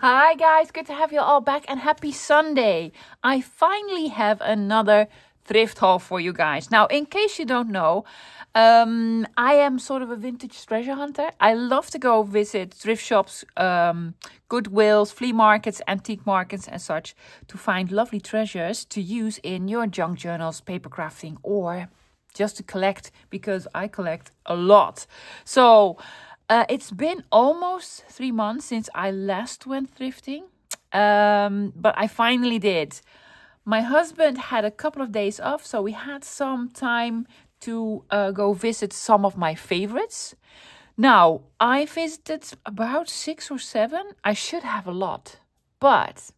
Hi guys, good to have you all back and happy Sunday. I finally have another thrift haul for you guys. Now, in case you don't know, I am sort of a vintage treasure hunter. I love to go visit thrift shops, Goodwills, flea markets, antique markets and such to find lovely treasures to use in your junk journals, paper crafting, or just to collect, because I collect a lot. So it's been almost 3 months since I last went thrifting, but I finally did. My husband had a couple of days off, so we had some time to go visit some of my favorites. Now, I visited about 6 or 7. I should have a lot, but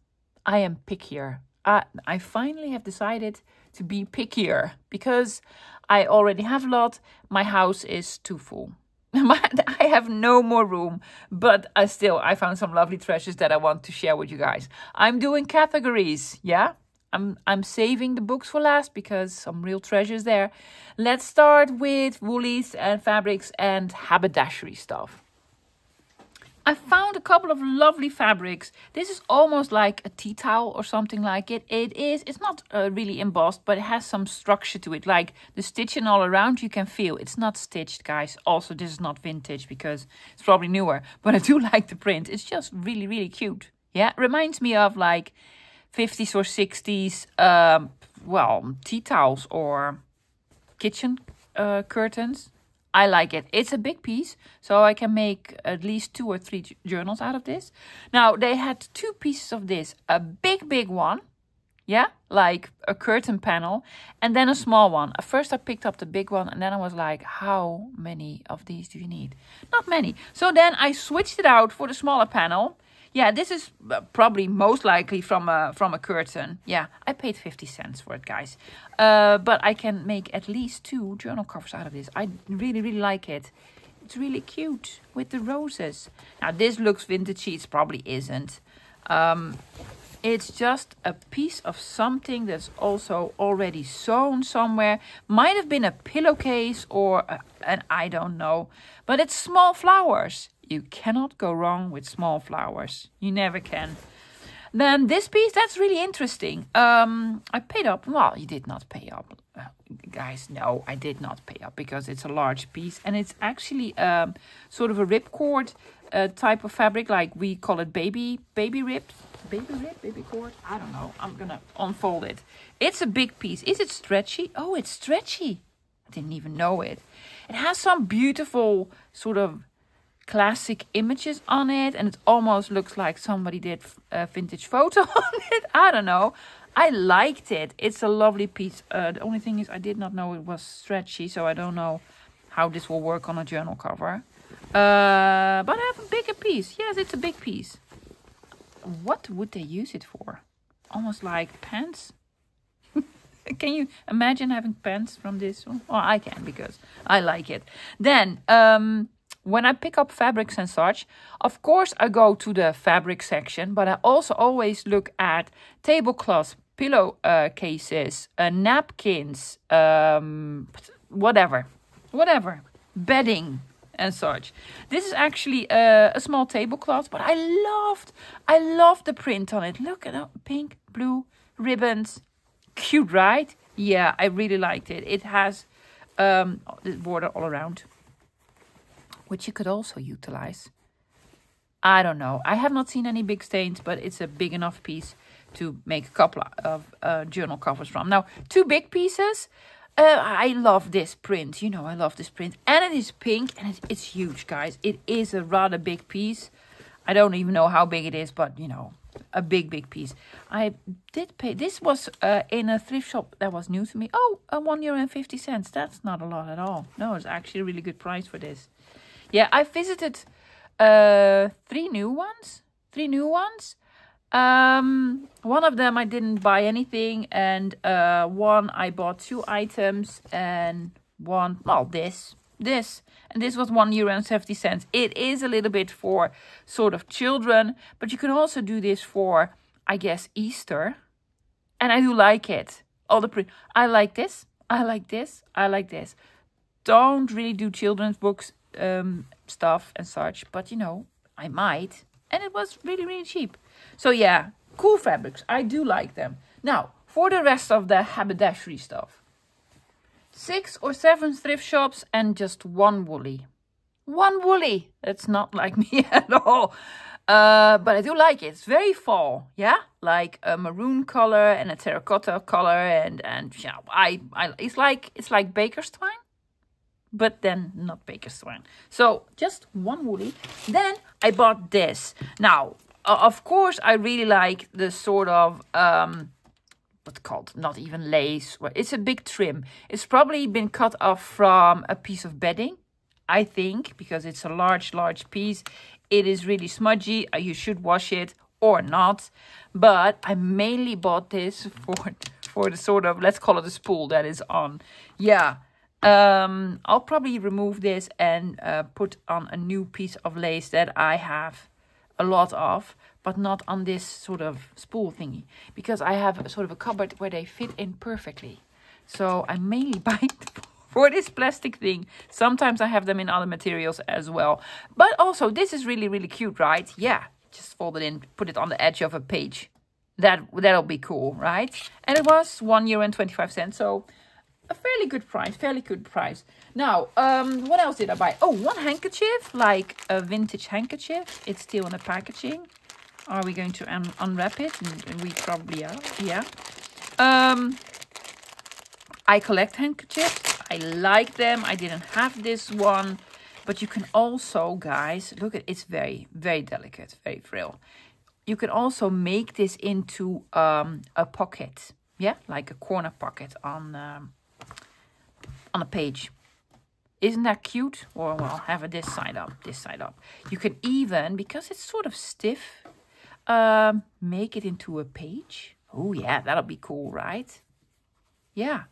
I am pickier. I finally have decided to be pickier because I already have a lot. My house is too full. I have no more room, but I found some lovely treasures that I want to share with you guys. I'm doing categories, yeah? I'm saving the books for last because some real treasures there. Let's start with woolies and fabrics and haberdashery stuff. I found a couple of lovely fabrics. This is almost like a tea towel or something like it. It's not really embossed, but it has some structure to it. Like the stitching all around, you can feel. It's not stitched, guys. Also, this is not vintage because it's probably newer. But I do like the print. It's just really, really cute. Yeah, it reminds me of like 50s or 60s, tea towels or kitchen curtains. I like it. It's a big piece, so I can make at least 2 or 3 journals out of this. Now, they had 2 pieces of this. A big one, yeah, like a curtain panel, and then a small one. At first, I picked up the big one, and then I was like, how many of these do you need? Not many. So then I switched it out for the smaller panel. Yeah, this is probably most likely from a curtain. Yeah, I paid 50 cents for it, guys. But I can make at least 2 journal covers out of this. I really, really like it. It's really cute with the roses. Now, this looks vintagey. It probably isn't. It's just a piece of something that's also already sewn somewhere. Might have been a pillowcase or an I don't know. But it's small flowers. You cannot go wrong with small flowers. You never can. Then this piece, that's really interesting. I paid up. Well, you did not pay up. Guys, no, I did not pay up because it's a large piece. And it's actually sort of a ripcord type of fabric. Like we call it baby ribs. Baby cord? I don't know. I'm going to unfold it. It's a big piece. Is it stretchy? Oh, it's stretchy. I didn't even know it. It has some beautiful sort of classic images on it, and it almost looks like somebody did a vintage photo on it. I don't know. I liked it. It's a lovely piece. The only thing is I did not know it was stretchy, so I don't know how this will work on a journal cover. But I have a bigger piece. Yes, it's a big piece. What would they use it for? Almost like pants. Can you imagine having pants from this one? Well, I can because I like it. Then, when I pick up fabrics and such, of course I go to the fabric section, but I also always look at tablecloths, pillow cases, napkins, whatever, bedding and such. This is actually a small tablecloth, but I loved the print on it. Look at that, pink, blue, ribbons. Cute, right? Yeah, I really liked it. It has this border all around, which you could also utilize. I don't know. I have not seen any big stains, but it's a big enough piece to make a couple of journal covers from. Now, 2 big pieces. I love this print. You know, I love this print. And it is pink, and it's huge, guys. It is a rather big piece. I don't even know how big it is, but, you know, a big piece. I did pay. This was in a thrift shop that was new to me. Oh, €1.50. That's not a lot at all. No, it's actually a really good price for this. Yeah, I visited 3 new ones. One of them I didn't buy anything, and one I bought 2 items, and one, well, this. And this was €1.70. It is a little bit for sort of children, but you can also do this for, I guess, Easter. And I do like it. All the print. I like this. Don't really do children's books stuff and such, but you know, I might. And it was really, really cheap. So yeah, cool fabrics. I do like them. Now, for the rest of the haberdashery stuff. 6 or 7 thrift shops and just 1 woolly. 1 woolly. That's not like me at all. But I do like it. It's very fall, yeah, like a maroon color and a terracotta color, and yeah, it's like baker's twine, but then not baker's twine. So just 1 woolly. Then I bought this. Now, of course, I really like the sort of what's called, not even lace. It's a big trim. It's probably been cut off from a piece of bedding, I think, because it's a large piece. It is really smudgy. You should wash it or not. But I mainly bought this for the sort of, let's call it a spool that is on. Yeah. I'll probably remove this and put on a new piece of lace that I have a lot of, but not on this sort of spool thingy, because I have a sort of a cupboard where they fit in perfectly. So I mainly buy it for this plastic thing. Sometimes I have them in other materials as well. But also, this is really, really cute, right? Yeah, just fold it in, put it on the edge of a page. That'll be cool, right? And it was €1.25, so a fairly good price. Now, what else did I buy? Oh, 1 handkerchief, like a vintage handkerchief. It's still in the packaging. Are we going to unwrap it? We probably are, yeah. I collect handkerchiefs. I like them. I didn't have this one. But you can also, guys, look at it's very, very delicate, very frail. You can also make this into a pocket. Yeah, like a corner pocket on a page. Isn't that cute? Or well, have it this side up. You can even, because it's sort of stiff, make it into a page. Oh yeah, that'll be cool, right? Yeah.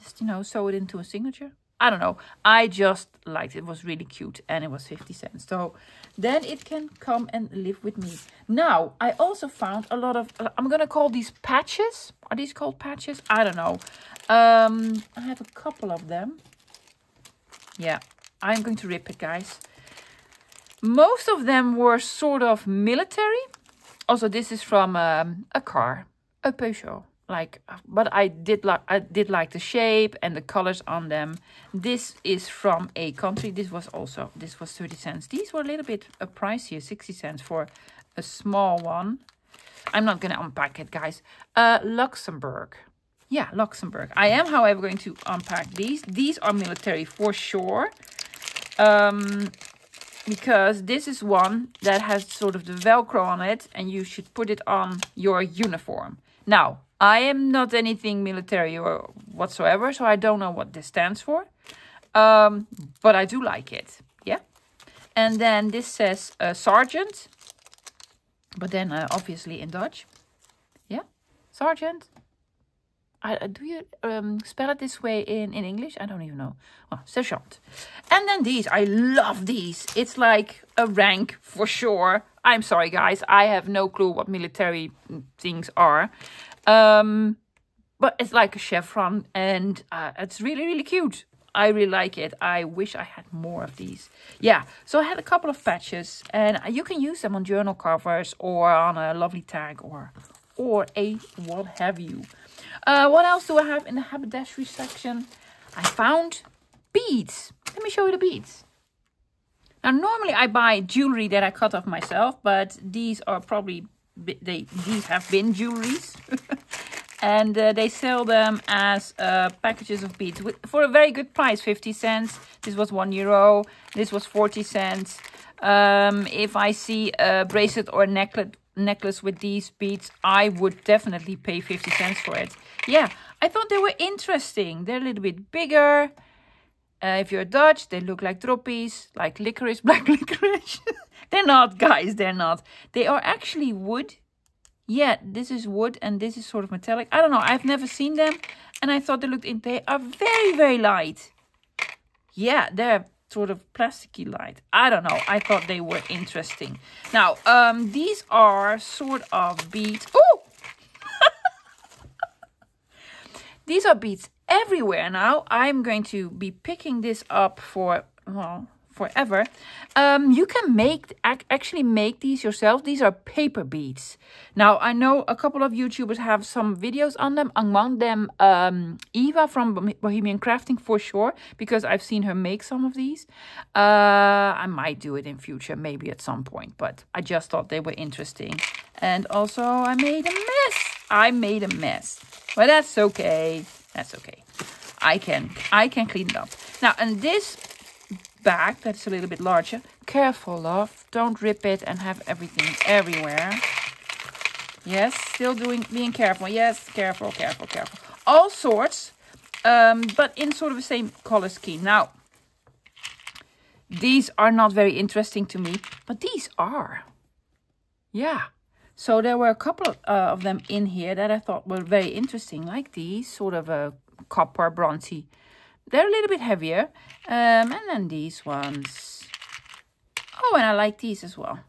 Just, sew it into a signature. I don't know. I just liked it. It was really cute and it was 50 cents. So then it can come and live with me. Now, I also found a lot of, I'm going to call these patches. Are these called patches? I don't know. I have a couple of them. Yeah, I'm going to rip it, guys. Most of them were sort of military. Also, this is from a car, a Peugeot. But I did like the shape and the colors on them. This is from a country. This was 30 cents. These were a little bit pricier, 60 cents for a small one. I'm not going to unpack it, guys. Luxembourg. Yeah, Luxembourg. I am, however, going to unpack these. These are military for sure. Because this is one that has sort of the Velcro on it, and you should put it on your uniform. Now, I am not anything military or whatsoever, so I don't know what this stands for. But I do like it. Yeah. And then this says sergeant. But then obviously in Dutch. Yeah. Sergeant. Do you spell it this way in English? I don't even know. Oh, sergeant. And then these. I love these. It's like a rank for sure. I'm sorry, guys. I have no clue what military things are. But it's like a chevron, and it's really, really cute. I really like it. I wish I had more of these. Yeah, so I had a couple of patches, and you can use them on journal covers or on a lovely tag or a what have you. What else do I have in the haberdashery section? I found beads. Let me show you the beads. Now, normally I buy jewelry that I cut off myself, but these are probably, these have been jewelries. And they sell them as packages of beads for a very good price, 50 cents. This was €1. This was 40 cents. If I see a bracelet or a necklace with these beads, I would definitely pay 50 cents for it. Yeah, I thought they were interesting. They're a little bit bigger. If you're Dutch, they look like droppies, like licorice, black licorice. They're not, guys, they're not. They are actually wood. Yeah, this is wood and this is sort of metallic. I don't know, I've never seen them. And I thought they are very, very light. Yeah, they're sort of plasticky light. I don't know, I thought they were interesting. Now, these are sort of beads. Oh! These are beads everywhere now. I'm going to be picking this up for forever. You can actually make these yourself. These are paper beads. Now, I know a couple of YouTubers have some videos on them. Among them, Eva from Bohemian Crafting for sure, because I've seen her make some of these. I might do it in future, maybe at some point, but I just thought they were interesting. And also, I made a mess. But that's okay. That's okay. I can clean it up. Now, and this bag that's a little bit larger, careful, love. Don't rip it and have everything everywhere. Yes, still being careful. Yes, careful. All sorts, but in sort of the same color scheme. Now, these are not very interesting to me, but these are. Yeah. So there were a couple of them in here that I thought were very interesting, like these, sort of a copper bronzy. They're a little bit heavier. And then these ones. Oh, and I like these as well.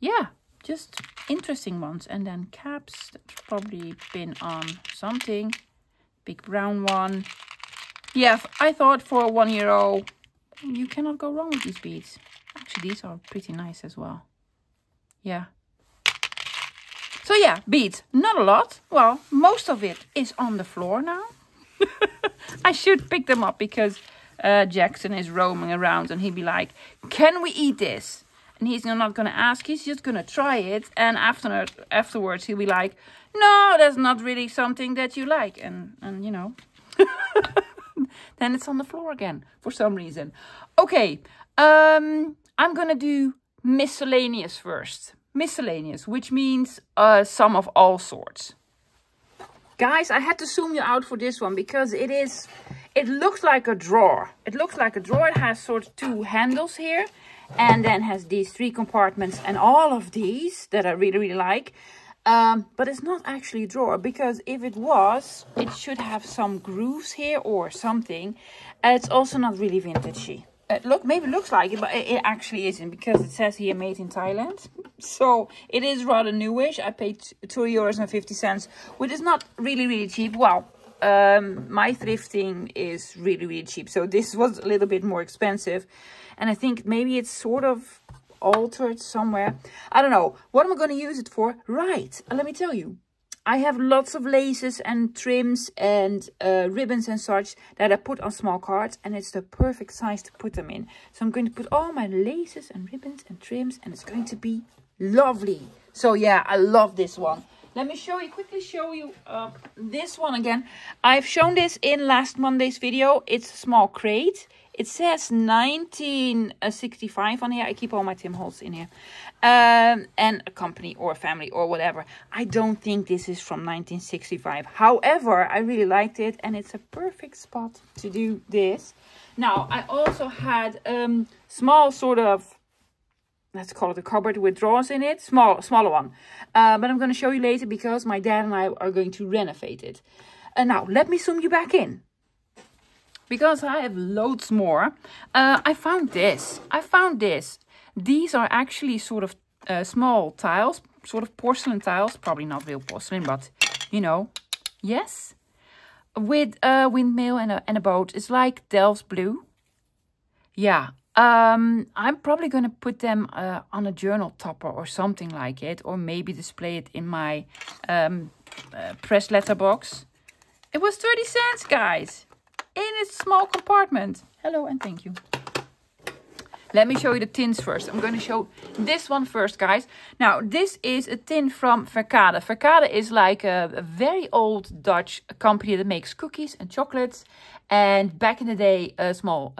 Yeah, just interesting ones. And then caps, that's probably been on something. Big brown one. Yeah, I thought for a 1-year-old, you cannot go wrong with these beads. Actually, these are pretty nice as well. Yeah. So yeah, beads. Not a lot. Well, most of it is on the floor now. I should pick them up because Jackson is roaming around and he'd be like, can we eat this? And he's not going to ask. He's just going to try it. And afterwards he'll be like, no, that's not really something that you like. And you know, then it's on the floor again for some reason. Okay, I'm going to do miscellaneous first. Miscellaneous, which means some of all sorts. Guys, I had to zoom you out for this one because it looks like a drawer. It looks like a drawer. It has sort of 2 handles here and then has these 3 compartments and all of these that I really like. But it's not actually a drawer because if it was, it should have some grooves here or something. It's also not really vintagey. Maybe it looks like it, but it actually isn't because it says here made in Thailand. So it is rather newish. I paid €2.50, which is not really cheap. Well, my thrifting is really cheap. So this was a little bit more expensive. And I think maybe it's sort of altered somewhere. I don't know. What am I going to use it for? Right. Let me tell you. I have lots of laces and trims and ribbons and such that I put on small cards. And it's the perfect size to put them in. So I'm going to put all my laces and ribbons and trims. And it's going to be lovely. So yeah, I love this one. Let me quickly show you this one again. I've shown this in last Monday's video. It's a small crate. It says 1965 on here. I keep all my Tim Holtz in here. And a company or a family or whatever. I don't think this is from 1965. However, I really liked it. And it's a perfect spot to do this. Now, I also had small sort of, let's call it a cupboard with drawers in it. Smaller one. But I'm going to show you later because my dad and I are going to renovate it. And now, let me zoom you back in. Because I have loads more. I found this. These are actually sort of small tiles. Sort of porcelain tiles. Probably not real porcelain, but you know. Yes. With a windmill and a boat. It's like Delft's blue. Yeah. I'm probably going to put them on a journal topper or something like it. Or maybe display it in my press letter box. It was 30 cents, guys. In a small compartment. Hello and thank you. Let me show you the tins first. I'm going to show this one first, guys. Now, this is a tin from Verkade. Verkade is like a very old Dutch company that makes cookies and chocolates. And back in the day, small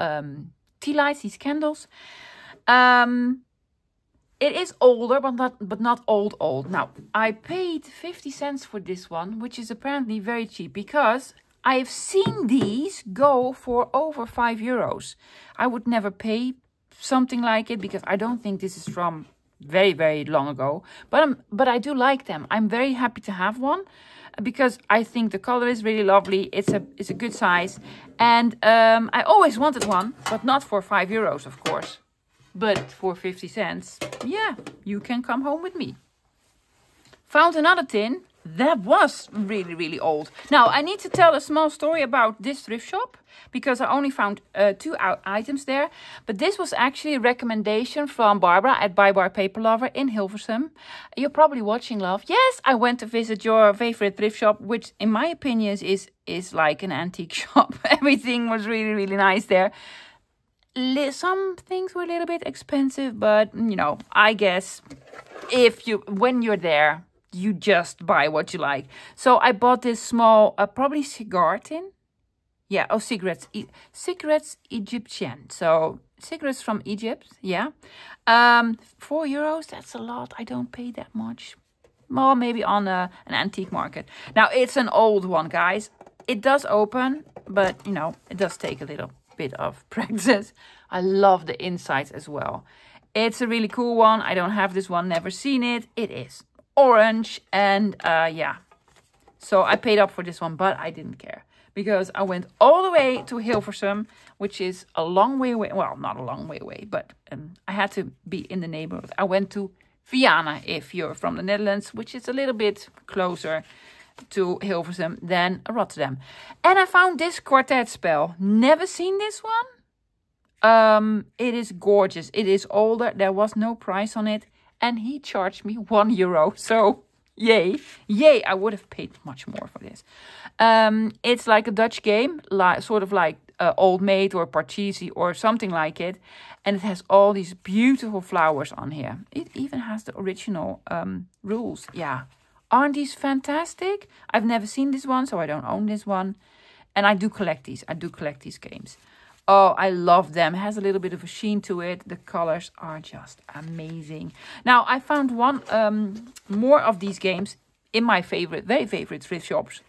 tea lights, these candles. It is older, but not old. Now, I paid 50 cents for this one, which is apparently very cheap because I have seen these go for over €5. I would never pay something like it because I don't think this is from very long ago. But I do like them. I'm very happy to have one because I think the color is really lovely. It's a good size, and I always wanted one, but not for €5, of course. But for 50 cents, yeah, you can come home with me. Found another tin. that was really, really old. Now, I need to tell a small story about this thrift shop because I only found 2 items there. But this was actually a recommendation from Barbara at Buy Bar Paper Lover in Hilversum. You're probably watching, love. Yes, I went to visit your favorite thrift shop, which in my opinion is like an antique shop. Everything was really, really nice there. Some things were a little bit expensive, but, you know, I guess when you're there, you just buy what you like. So I bought this small, probably cigar tin. Yeah, oh, cigarettes Egyptian. So cigarettes from Egypt, yeah. €4, that's a lot. I don't pay that much. Well, maybe on an antique market. Now, it's an old one, guys. It does open, but, you know, it does take a little bit of practice. I love the insides as well. It's a really cool one. I don't have this one, never seen it. It is orange, and yeah, so I paid up for this one, but I didn't care because I went all the way to Hilversum, which is a long way away. Well, not a long way away, but I had to be in the neighborhood. I went to Vianen, if you're from the Netherlands, which is a little bit closer to Hilversum than Rotterdam. And I found this quartet spell. Never seen this one. It is gorgeous. It is older. There was no price on it. And he charged me €1. So, yay. Yay, I would have paid much more for this. It's like a Dutch game, sort of like Old Maid or Parcheesi or something like it. And it has all these beautiful flowers on here. It even has the original rules. Yeah. Aren't these fantastic? I've never seen this one, so I don't own this one. And I do collect these. I do collect these games. Oh, I love them. It has a little bit of a sheen to it. The colors are just amazing. Now, I found one more of these games in my very favorite thrift shops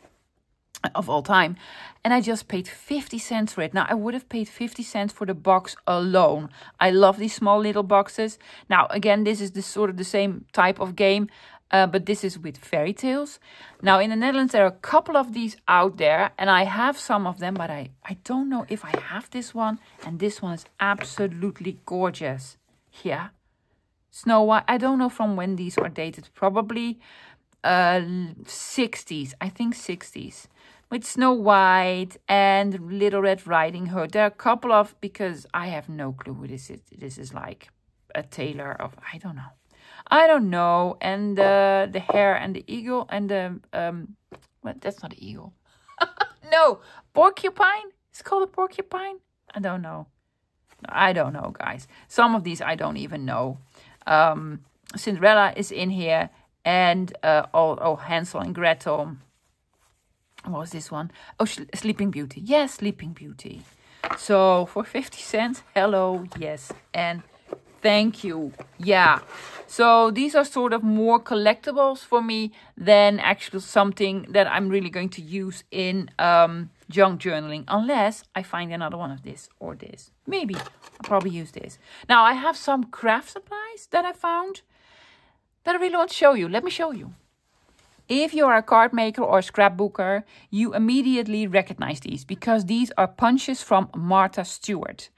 of all time. And I just paid 50 cents for it. Now, I would have paid 50 cents for the box alone. I love these small little boxes. Now, again, this is sort of the same type of game. But this is with fairy tales. Now, in the Netherlands, there are a couple of these out there. And I have some of them, but I don't know if I have this one. And this one is absolutely gorgeous. Yeah. Snow White. I don't know from when these are dated. Probably 60s. I think 60s. With Snow White and Little Red Riding Hood. There are a couple of, because I have no clue who this is. This is like a tailor of, I don't know. And the hare and the eagle and the well, that's not an eagle. No, porcupine. It's called a porcupine. I don't know, guys. Some of these I don't even know. Cinderella is in here, and Hansel and Gretel. What was this one? Oh, Sleeping Beauty. Yes, Sleeping Beauty. So for 50 cents, hello, yes, and thank you. Yeah. So these are sort of more collectibles for me than actually something that I'm really going to use in junk journaling. Unless I find another one of this or this. Maybe I'll probably use this. Now I have some craft supplies that I found that I really want to show you. Let me show you. If you are a card maker or scrapbooker, you immediately recognize these because these are punches from Martha Stewart.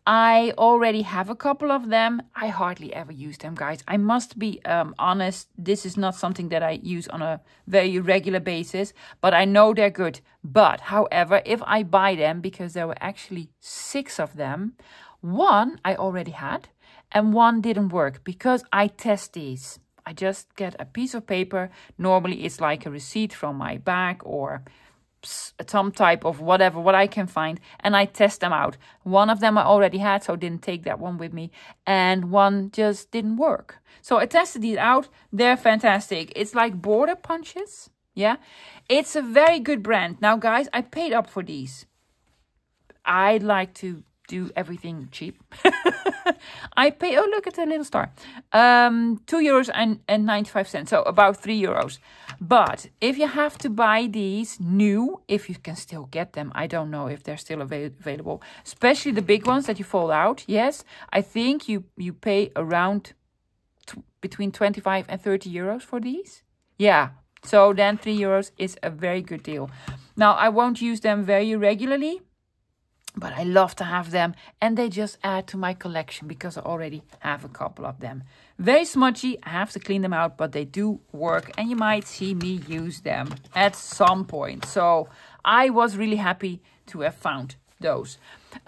I already have a couple of them. I hardly ever use them, guys. I must be honest. This is not something that I use on a very regular basis, but I know they're good. But, however, if I buy them, because there were actually 6 of them, one I already had and one didn't work because I test these. I just get a piece of paper. Normally it's like a receipt from my bag or some type of whatever, what I can find, and I test them out. One of them I already had, so I didn't take that one with me, and one just didn't work. So I tested these out. They're fantastic. It's like border punches. Yeah, it's a very good brand. Now, guys, I paid up for these. I like to do everything cheap. I pay, oh, look at the little star. €2.95, so about €3. But if you have to buy these new, if you can still get them, I don't know if they're still available, especially the big ones that you fold out. Yes, I think you pay around between 25 and 30 euros for these. Yeah, so then €3 is a very good deal. Now, I won't use them very regularly, But I love to have them, and they just add to my collection because I already have a couple of them. Very smudgy, I have to clean them out, but they do work, and you might see me use them at some point. So I was really happy to have found those.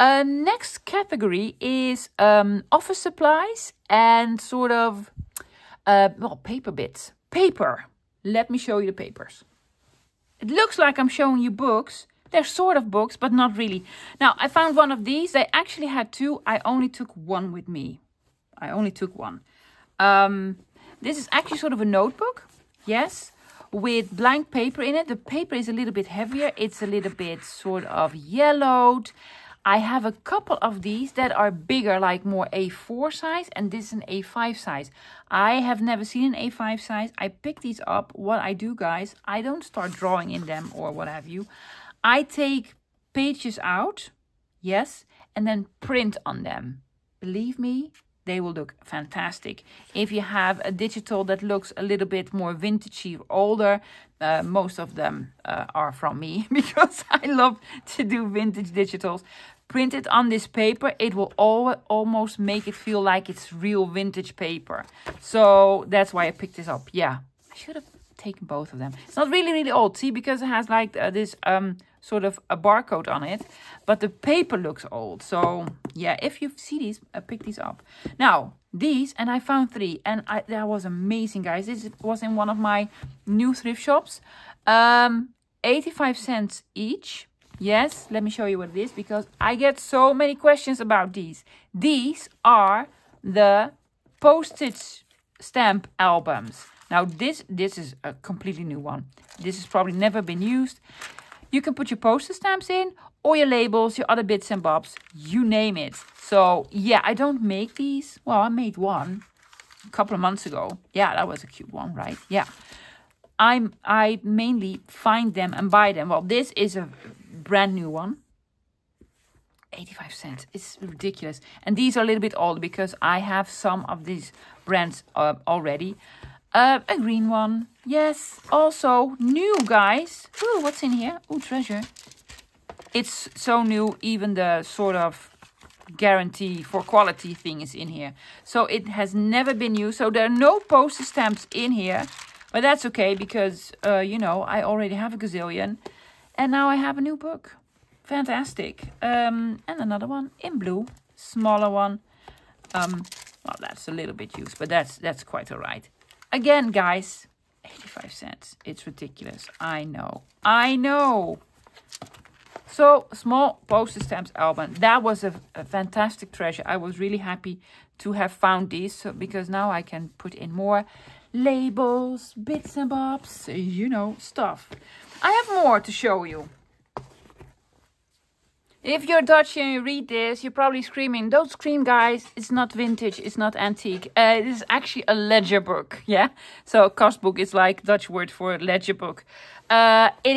Next category is office supplies and sort of, well, paper bits. Paper. Let me show you the papers. It looks like I'm showing you books. They're sort of books, but not really. Now, I found one of these. They actually had two. I only took one with me. I only took one. This is actually sort of a notebook. Yes. With blank paper in it. The paper is a little bit heavier. It's a little bit sort of yellowed. I have a couple of these that are bigger, like more A4 size. And this is an A5 size. I have never seen an A5 size. I picked these up. What I do, guys, I don't start drawing in them or what have you. I take pages out, yes, and then print on them. Believe me, they will look fantastic. If you have a digital that looks a little bit more vintagey or older, most of them are from me because I love to do vintage digitals. Print it on this paper. It will almost make it feel like it's real vintage paper. So that's why I picked this up. Yeah, I should have taken both of them. It's not really, really old, see, because it has like this sort of a barcode on it, but the paper looks old. So yeah, if you see these, pick these up. Now these, and I found three, and that was amazing, guys. This was in one of my new thrift shops. 85 cents each. Yes, let me show you what it is, because I get so many questions about these. These are the postage stamp albums. Now this is a completely new one. This has probably never been used. You can put your postage stamps in, or your labels, your other bits and bobs, you name it. So yeah, I don't make these. Well, I made one a couple of months ago. Yeah, that was a cute one, right? Yeah. I mainly find them and buy them. Well, this is a brand new one. 85 cents. It's ridiculous. And these are a little bit older because I have some of these brands already. A green one. Yes. Also new, guys. Ooh, what's in here? Ooh, treasure. It's so new. Even the sort of guarantee for quality thing is in here. So it has never been used. So there are no postage stamps in here. But that's okay because, you know, I already have a gazillion. And now I have a new book. Fantastic. And another one in blue. Smaller one. Well, that's a little bit used, but that's quite all right. Again, guys, 85 cents. It's ridiculous. I know. I know. So, small postage stamps album. That was a fantastic treasure. I was really happy to have found these, because now I can put in more labels, bits and bobs, you know, stuff. I have more to show you. If you're Dutch and you read this, you're probably screaming, don't scream, guys. It's not vintage. It's not antique. It is actually a ledger book. Yeah. So a kostboek is like Dutch word for ledger book. It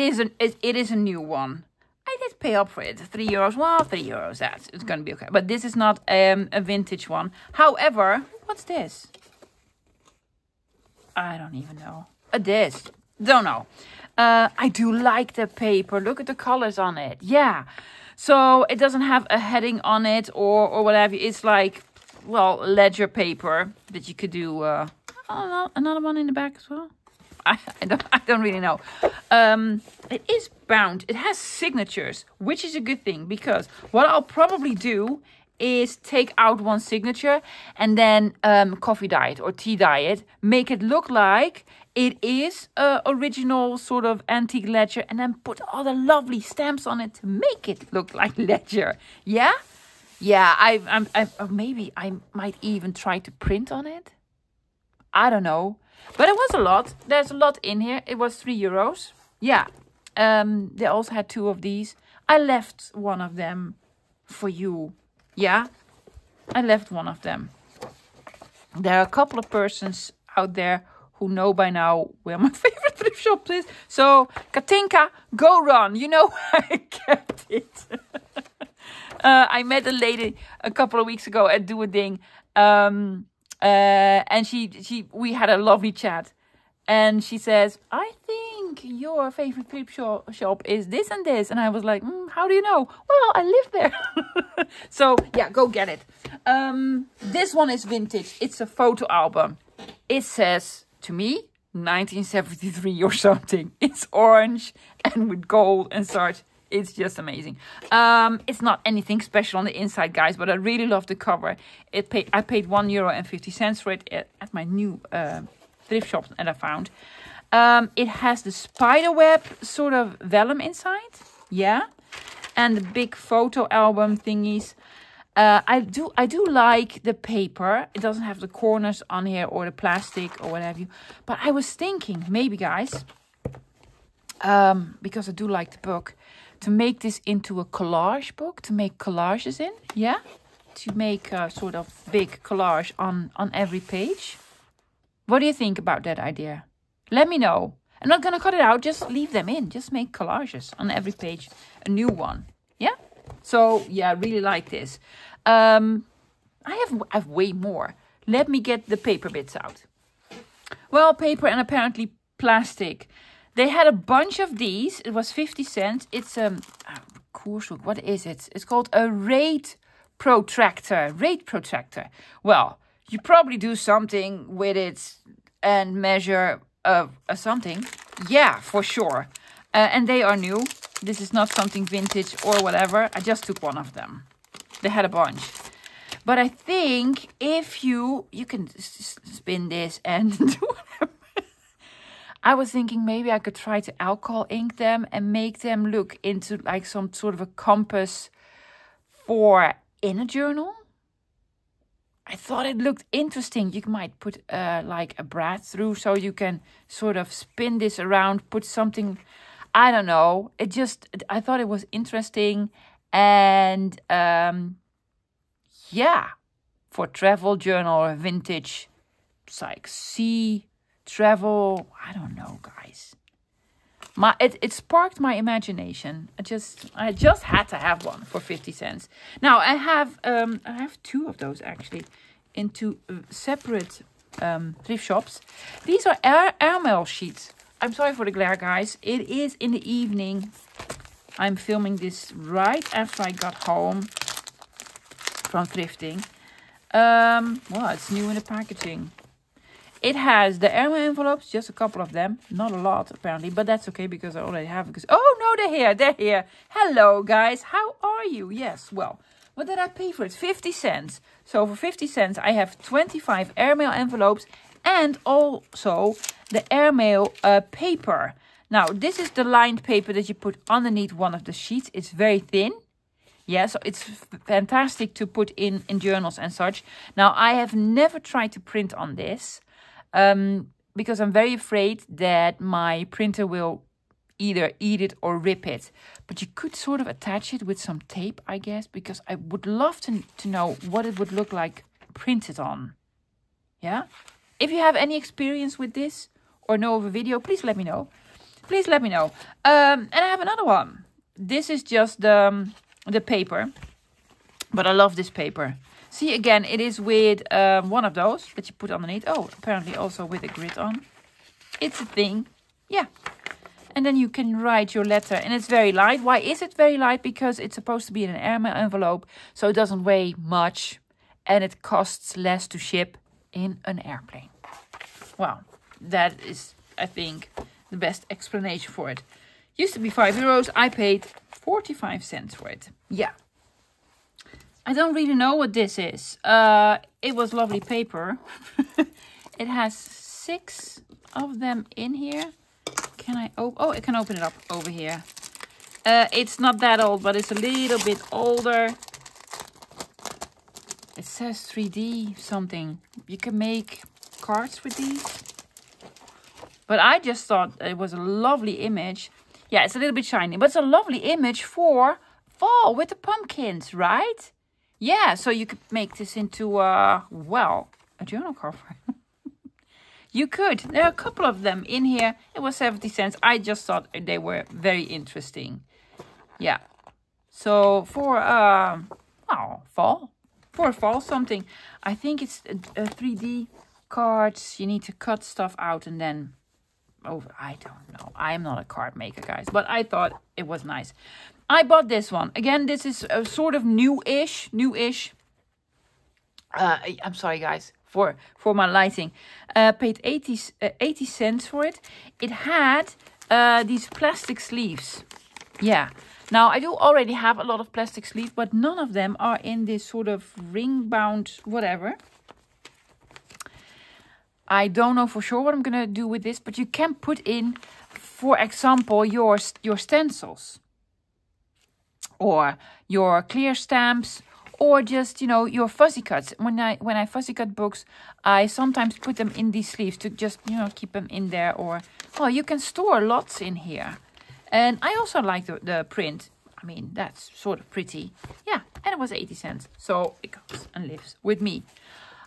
is a new one. I did pay up for it. €3. Well, €3. It's going to be okay. But this is not a vintage one. However, what's this? I don't even know. This. Don't know. I do like the paper. Look at the colors on it. Yeah. So it doesn't have a heading on it or whatever. It's like, well, ledger paper that you could do. I don't know, another one in the back as well. I don't really know. It is bound. It has signatures, which is a good thing, because what I'll probably do is take out one signature and then coffee dye it or tea dye it, make it look like it is a original sort of antique ledger, and then put all the lovely stamps on it to make it look like ledger. Yeah, yeah. Maybe I might even try to print on it. I don't know, but it was a lot. There's a lot in here. It was €3. Yeah. They also had 2 of these. I left one of them for you. Yeah, I left one of them. There are a couple of persons out there who know by now where my favorite thrift shop is. So, Katinka, go run. You know I kept it. I met a lady a couple of weeks ago at Do a Ding. And we had a lovely chat. And she says, I think think your favorite thrift shop is this and this. And I was like, how do you know? Well, I live there. So yeah, go get it. This one is vintage. It's a photo album. It says, to me, 1973 or something. It's orange and with gold and such. It's just amazing. It's not anything special on the inside, guys, but I really love the cover. I paid €1.50 for it at my new thrift shop that I found. It has the spiderweb sort of vellum inside. Yeah. And the big photo album thingies. I do like the paper. It doesn't have the corners on here or the plastic or what have you. But I was thinking, maybe, guys, because I do like the book, to make this into a collage book, to make collages in, yeah? To make a sort of big collage on every page. What do you think about that idea? Let me know. I'm not going to cut it out, just leave them in. Just make collages on every page, a new one, yeah? So, yeah, I really like this. I have way more. Let me get the paper bits out. Well, paper and apparently plastic. They had a bunch of these. It was 50 cents. It's what is it? It's called a rate protractor. Rate protractor. Well, you probably do something with it and measure something. Yeah, for sure. And they are new. This is not something vintage or whatever. I just took one of them. They had a bunch. But I think if you can spin this and do whatever. I was thinking maybe I could try to alcohol ink them and make them look into like some sort of a compass for in a journal. I thought it looked interesting. You might put like a brad through so you can sort of spin this around, put something, I don't know. I thought it was interesting. And yeah, for travel journal or vintage, it's like sea travel, I don't know, guys. It sparked my imagination. I just had to have one for 50 cents. Now I have two of those actually in two separate thrift shops. These are airmail sheets. I'm sorry for the glare, guys. It is in the evening. I'm filming this right after I got home from thrifting. Well, it's new in the packaging. It has the airmail envelopes, just a couple of them. Not a lot, apparently, but that's okay because I already have it. Oh, no, they're here. They're here. Hello, guys. How are you? Yes, well, what did I pay for it? 50 cents. So for 50 cents, I have 25 airmail envelopes and also the airmail paper. Now, this is the lined paper that you put underneath one of the sheets. It's very thin. Yeah, so it's fantastic to put in journals and such. Now, I have never tried to print on this. Because I'm very afraid that my printer will either eat it or rip it. But you could sort of attach it with some tape, I guess, because I would love to know what it would look like printed on. Yeah? If you have any experience with this or know of a video, please let me know. Please let me know. And I have another one. This is just the paper. But I love this paper. See, again, it is with one of those that you put underneath. Oh, apparently also with a grid on. It's a thing. Yeah. And then you can write your letter. And it's very light. Why is it very light? Because it's supposed to be in an airmail envelope. So it doesn't weigh much. And it costs less to ship in an airplane. Well, that is, I think, the best explanation for it. Used to be €5. I paid 45 cents for it. Yeah. I don't really know what this is. It was lovely paper. It has 6 of them in here. Can I open? Oh, I can open it up over here. It's not that old, but it's a little bit older. It says 3D something. You can make cards with these. But I just thought it was a lovely image. Yeah, it's a little bit shiny, but it's a lovely image for fall with the pumpkins, right? Yeah, so you could make this into, well, a journal cover. You could. There are a couple of them in here. It was 70 cents. I just thought they were very interesting. Yeah. So for, fall. For fall something. I think it's a 3D cards. You need to cut stuff out and then over. I don't know. I'm not a card maker, guys, but I thought it was nice. I bought this one. Again, this is a sort of newish. I'm sorry, guys, for my lighting. Paid 80 cents for it. It had these plastic sleeves. Yeah. Now, I do already have a lot of plastic sleeves, but none of them are in this sort of ring-bound whatever. I don't know for sure what I'm going to do with this, but you can put in, for example, your stencils. Or your clear stamps. Or just, you know, your fuzzy cuts. When I fuzzy cut books, I sometimes put them in these sleeves to just, you know, keep them in there. Or, well, you can store lots in here. And I also like the print. I mean, that's sort of pretty. Yeah, and it was 80 cents. So it goes and lives with me.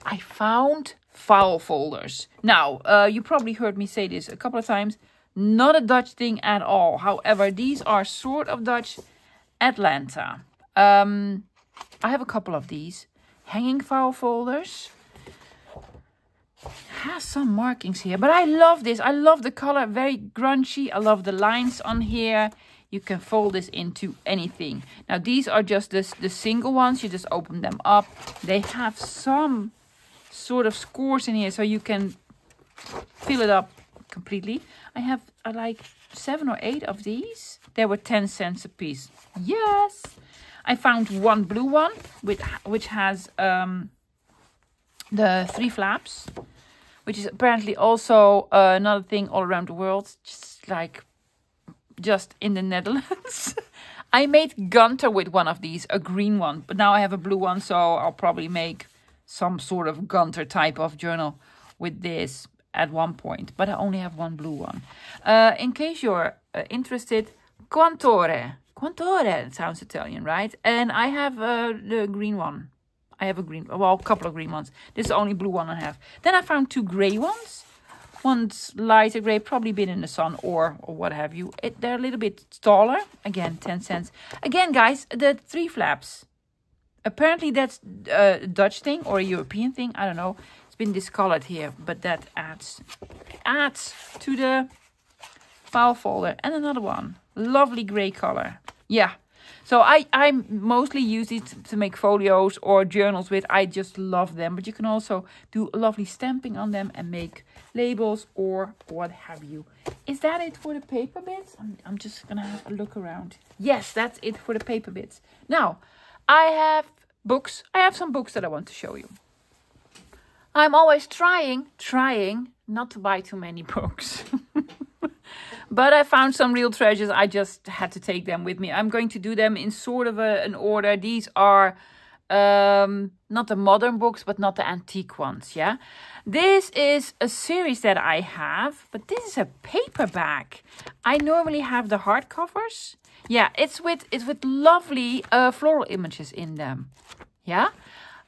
I found file folders. Now, you probably heard me say this a couple of times. Not a Dutch thing at all. However, these are sort of Dutch. Atlanta. I have a couple of these. Hanging file folders. Has some markings here. But I love this. I love the color. Very grungy. I love the lines on here. You can fold this into anything. Now, these are just the single ones. You just open them up. They have some sort of scores in here. So you can fill it up completely. I have like 7 or 8 of these. They were 10 cents a piece. Yes. I found one blue one which has the 3 flaps, which is apparently also another thing all around the world, just in the Netherlands. I made Gunter with one of these, a green one, but now I have a blue one, so I'll probably make some sort of Gunter type of journal with this at one point, but I only have one blue one. In case you're interested, Quantore. Quantore, it sounds Italian, right? And I have the green one. I have a couple of green ones. This is the only blue one I have. Then I found 2 gray ones. One's lighter gray, probably been in the sun or what have you. They're a little bit taller. Again, 10 cents. Again, guys, the 3 flaps. Apparently that's a Dutch thing or a European thing. I don't know. It's been discolored here, but that adds to the file folder. And another one. Lovely gray color. Yeah. So I mostly use it to make folios or journals with. I just love them. But you can also do lovely stamping on them and make labels or what have you. Is that it for the paper bits? I'm just going to have a look around. Yes, that's it for the paper bits. Now, I have books. I have some books that I want to show you. I'm always trying not to buy too many books. But I found some real treasures. I just had to take them with me. I'm going to do them in sort of an order. These are not the modern books, but not the antique ones, yeah? This is a series that I have, but this is a paperback. I normally have the hardcovers. Yeah, it's with lovely floral images in them, yeah?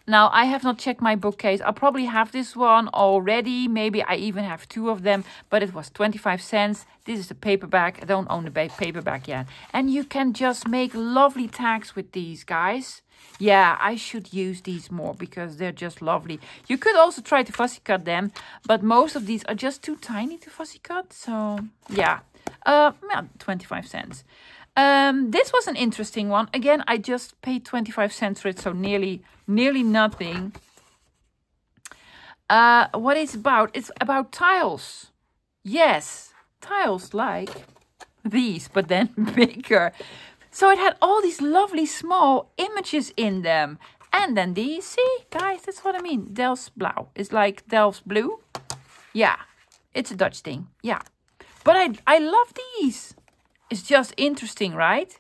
Now, I have not checked my bookcase. I'll probably have this one already. Maybe I even have 2 of them, but it was 25 cents. This is the paperback. I don't own the paperback yet. And you can just make lovely tags with these, guys. Yeah, I should use these more because they're just lovely. You could also try to fussy cut them, but most of these are just too tiny to fussy cut. So, yeah, 25 cents. This was an interesting one. Again, I just paid 25 cents for it, so nearly nothing. What it's about? It's about tiles. Yes, tiles like these, but then bigger. So it had all these lovely small images in them. And then these, see, guys, that's what I mean. Delft's Blauw. It's like Delft's blue. Yeah, it's a Dutch thing. Yeah, but I love these. It's just interesting, right?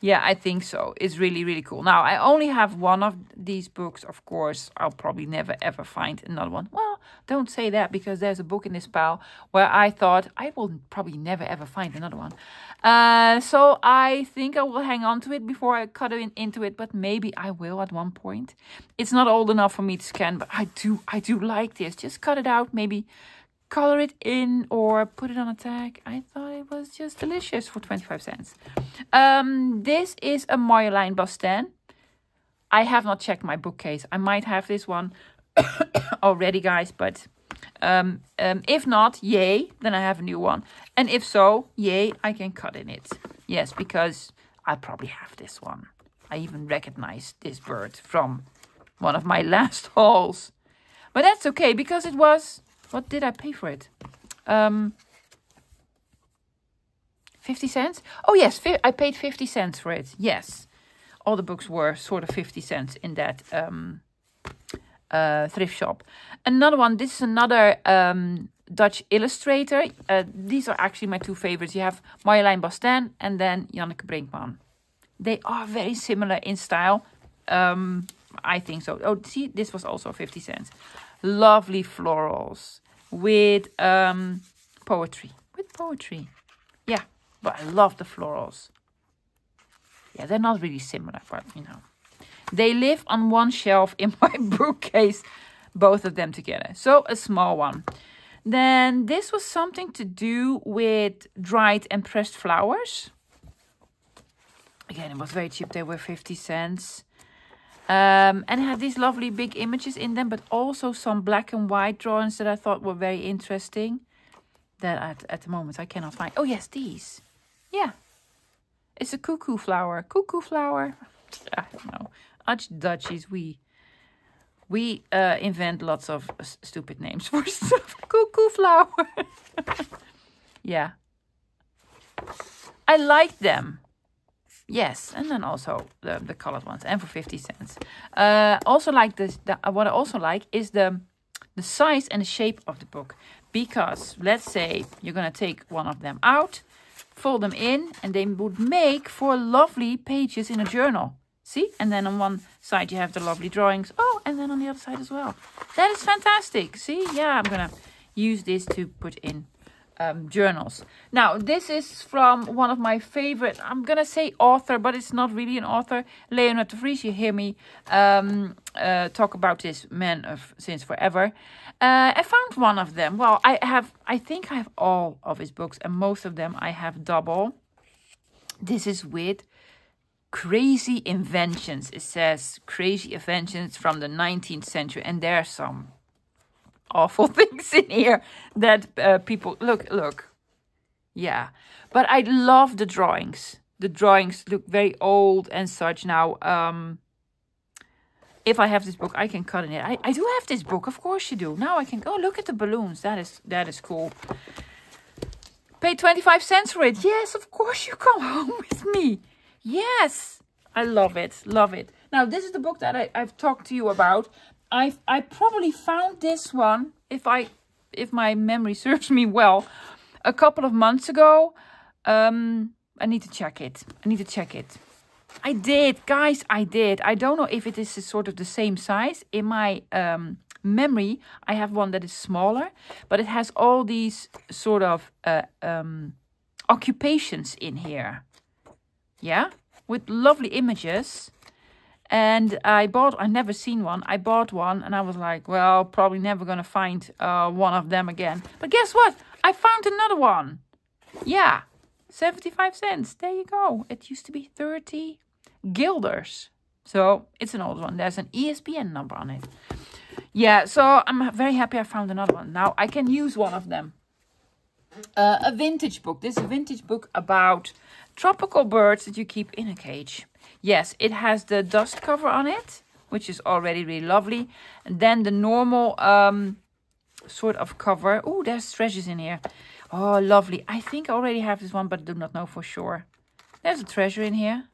Yeah, I think so. It's really, really cool. Now, I only have one of these books. Of course, I'll probably never, ever find another one. Well, don't say that because there's a book in this pile where I thought I will probably never, ever find another one. So I think I will hang on to it before I cut into it. But maybe I will at one point. It's not old enough for me to scan, but I do like this. Just cut it out, maybe color it in or put it on a tag. I thought it was just delicious for 25 cents. This is a Marjolein Basten. I have not checked my bookcase. I might have this one already, guys, but If not, yay, then I have a new one. And if so, yay, I can cut in it. Yes, because I probably have this one. I even recognize this bird from one of my last hauls. But that's okay, because it was... What did I pay for it? 50 cents? Oh, yes, I paid 50 cents for it. Yes. All the books were sort of 50 cents in that thrift shop. Another one, this is another Dutch illustrator. These are actually my two favorites. You have Marjolein Basten and then Janneke Brinkman. They are very similar in style. I think so. Oh, see, this was also 50 cents. Lovely florals with poetry. With poetry. Yeah, but I love the florals. Yeah, they're not really similar, but you know. They live on one shelf in my bookcase, both of them together. So a small one. Then this was something to do with dried and pressed flowers. Again, it was very cheap. They were 50 cents. And it had these lovely big images in them, but also some black and white drawings that I thought were very interesting. That at the moment I cannot find. Oh yes, these. Yeah. It's a cuckoo flower. Cuckoo flower. I don't know. Us Dutchies, we invent lots of stupid names for stuff. Cuckoo flower. Yeah. I like them. Yes, and then also the colored ones, and for 50 cents. Also like this. What I also like is the size and the shape of the book, because let's say you're gonna take one of them out, fold them in, and they would make for lovely pages in a journal. See, and then on one side you have the lovely drawings. Oh, and then on the other side as well. That is fantastic. See, yeah, I'm gonna use this to put in journals. Now, this is from one of my favorite, I'm gonna say author, but it's not really an author, Leonard de Vries. You hear me talk about this man since forever. I found one of them. Well, I think I have all of his books, and most of them I have double. This is with crazy inventions. It says crazy inventions from the 19th century, and there are some awful things in here that people look. Yeah, but I love the drawings. The drawings look very old and such. Now, if I have this book, I can cut in it. I do have this book, of course you do. Now I can go look at the balloons. That is cool. Pay 25 cents for it. Yes, of course you come home with me. Yes, I love it. Love it. Now, this is the book that I've talked to you about. I probably found this one, if my memory serves me well, a couple of months ago. I need to check it. I did, guys, I did. I don't know if it is sort of the same size. In my memory, I have one that is smaller, but it has all these sort of occupations in here. Yeah, with lovely images. And I've never seen one. I bought one and I was like, well, probably never going to find one of them again. But guess what? I found another one. Yeah, 75 cents. There you go. It used to be 30 guilders. So it's an old one. There's an ESPN number on it. Yeah, so I'm very happy I found another one. Now I can use one of them. A vintage book. This is a vintage book about tropical birds that you keep in a cage. Yes, it has the dust cover on it, which is already really lovely. And then the normal sort of cover. Oh, there's treasures in here. Oh, lovely. I think I already have this one, but I do not know for sure. There's a treasure in here.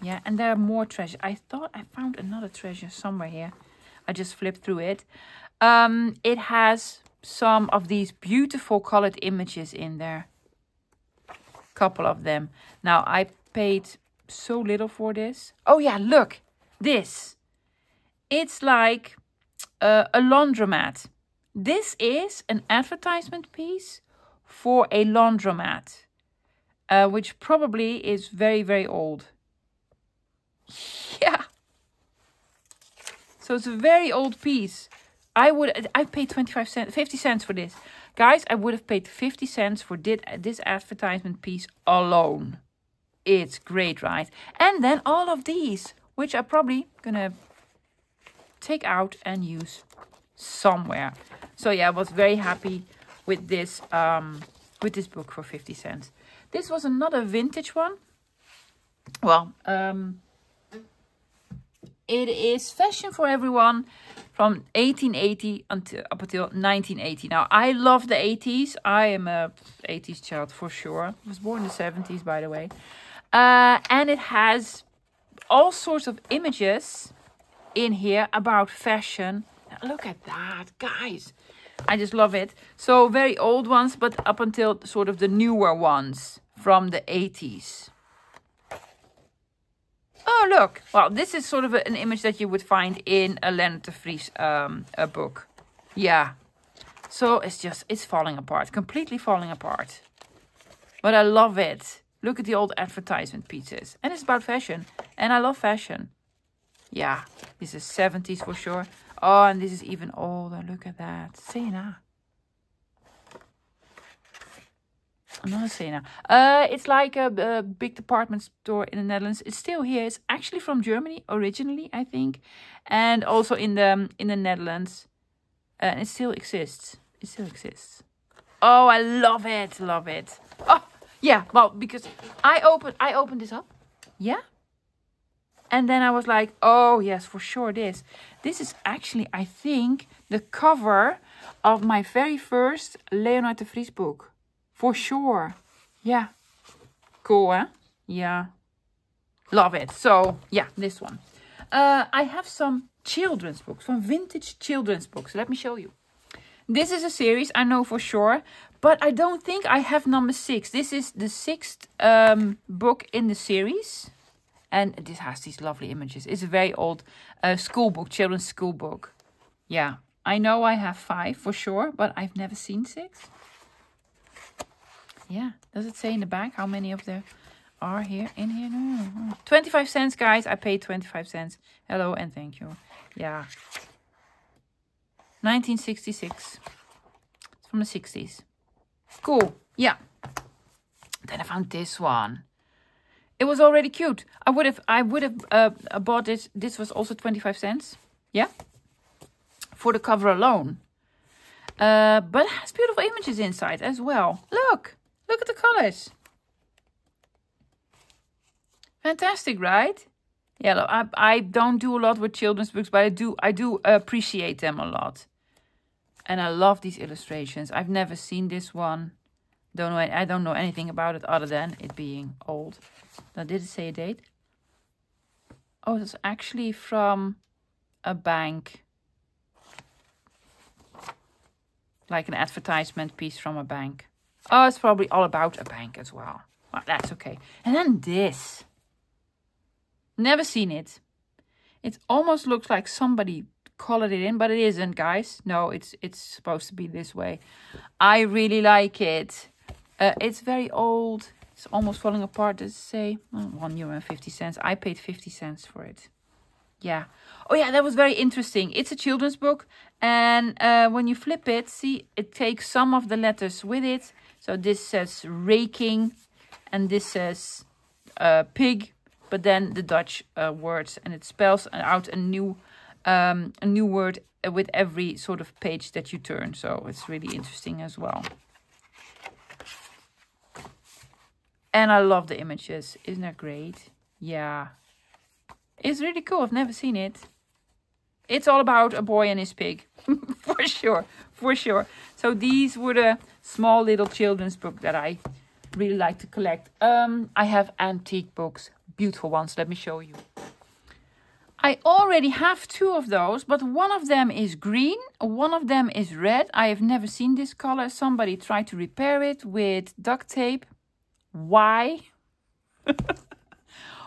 Yeah, and there are more treasures. I thought I found another treasure somewhere here. I just flipped through it. It has some of these beautiful colored images in there. Couple of them. Now, I paid so little for this. Oh yeah, look, this. It's like a laundromat. This is an advertisement piece for a laundromat, which probably is very, very old. Yeah. So it's a very old piece. I paid 25 cents, 50 cents for this. Guys, I would have paid 50 cents for this advertisement piece alone. It's great, right? And then all of these, which I'm probably gonna take out and use somewhere. So yeah, I was very happy with this book for 50 cents. This was another vintage one. Well, it is Fashion for Everyone from 1880 up until 1980. Now, I love the 80s. I am a 80s child for sure. I was born in the 70s, by the way. And it has all sorts of images in here about fashion. Now, look at that, guys. I just love it. So very old ones, but up until sort of the newer ones from the 80s. Oh, look. Well, this is sort of an image that you would find in a Leonard de Vries a book. Yeah. So it's falling apart. Completely falling apart. But I love it. Look at the old advertisement pieces. And it's about fashion. And I love fashion. Yeah. This is 70s for sure. Oh, and this is even older. Look at that. Sena. Another Sena. It's like a big department store in the Netherlands. It's still here. It's actually from Germany originally, I think. And also in the Netherlands. And it still exists. It still exists. Oh, I love it. Love it. Oh, yeah. Well, because I opened this up. Yeah. And then I was like, oh, yes, for sure this. This is actually, I think, the cover of my very first Leonard de Vries book. For sure. Yeah. Cool, huh? Yeah. Love it. So, yeah, this one. I have some children's books, some vintage children's books. Let me show you. This is a series, I know for sure. But I don't think I have number 6. This is the 6th book in the series. And this has these lovely images. It's a very old school book, children's school book. Yeah, I know I have 5 for sure, but I've never seen 6. Yeah, does it say in the back how many of there are here in here? No. 25 cents, guys. I paid 25 cents. Hello and thank you. Yeah. 1966. It's from the 60s. Cool. Yeah. Then I found this one. It was already cute. I would have bought it. This was also 25 cents. Yeah. For the cover alone. But it has beautiful images inside as well. Look. Look at the colors. Fantastic, right? Yeah, look, I don't do a lot with children's books, but I do appreciate them a lot. And I love these illustrations. I've never seen this one. I don't know anything about it other than it being old. Now, did it say a date? Oh, it's actually from a bank. Like an advertisement piece from a bank. Oh, it's probably all about a bank as well. Well, that's okay. And then this. Never seen it. It almost looks like somebody colored it in, but it isn't, guys. No, it's supposed to be this way. I really like it. It's very old. It's almost falling apart. Does it say €1.50? I paid 50 cents for it. Yeah. Oh yeah, that was very interesting. It's a children's book. And when you flip it, see, it takes some of the letters with it. So this says raking. And this says pig. But then the Dutch words. And it spells out a new word with every sort of page that you turn. So it's really interesting as well. And I love the images. Isn't that great? Yeah. It's really cool. I've never seen it. It's all about a boy and his pig. For sure. For sure. So these were the small little children's books that I really like to collect. I have antique books. Beautiful ones. Let me show you. I already have 2 of those, but one of them is green. One of them is red. I have never seen this color. Somebody tried to repair it with duct tape. Why?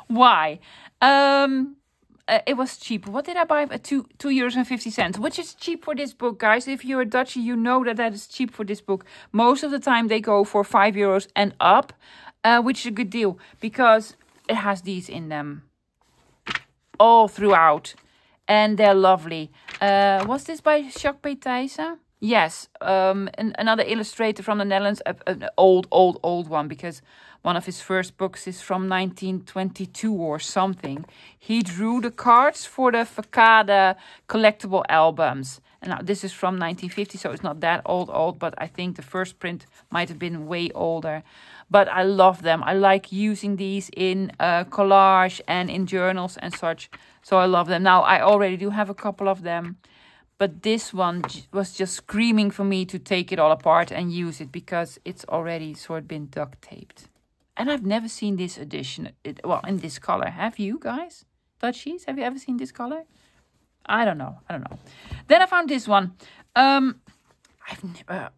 Why? It was cheap. What did I buy? €2.50, which is cheap for this book, guys. If you're a Dutchie, you know that is cheap for this book. Most of the time they go for €5 and up, which is a good deal because it has these in them all throughout, and they're lovely. Was this by Jacques Thijssen? Yes, another illustrator from the Netherlands, an old one, because one of his first books is from 1922 or something. He drew the cards for the Facade collectible albums. And now this is from 1950, so it's not that old, but I think the first print might have been way older. But I love them. I like using these in collage and in journals and such. So I love them. Now, I already do have a couple of them. But this one was just screaming for me to take it all apart and use it because it's already sort of been duct taped. And I've never seen this edition, well, in this color. Have you guys? Dutchies, have you ever seen this color? I don't know. Then I found this one. I've never,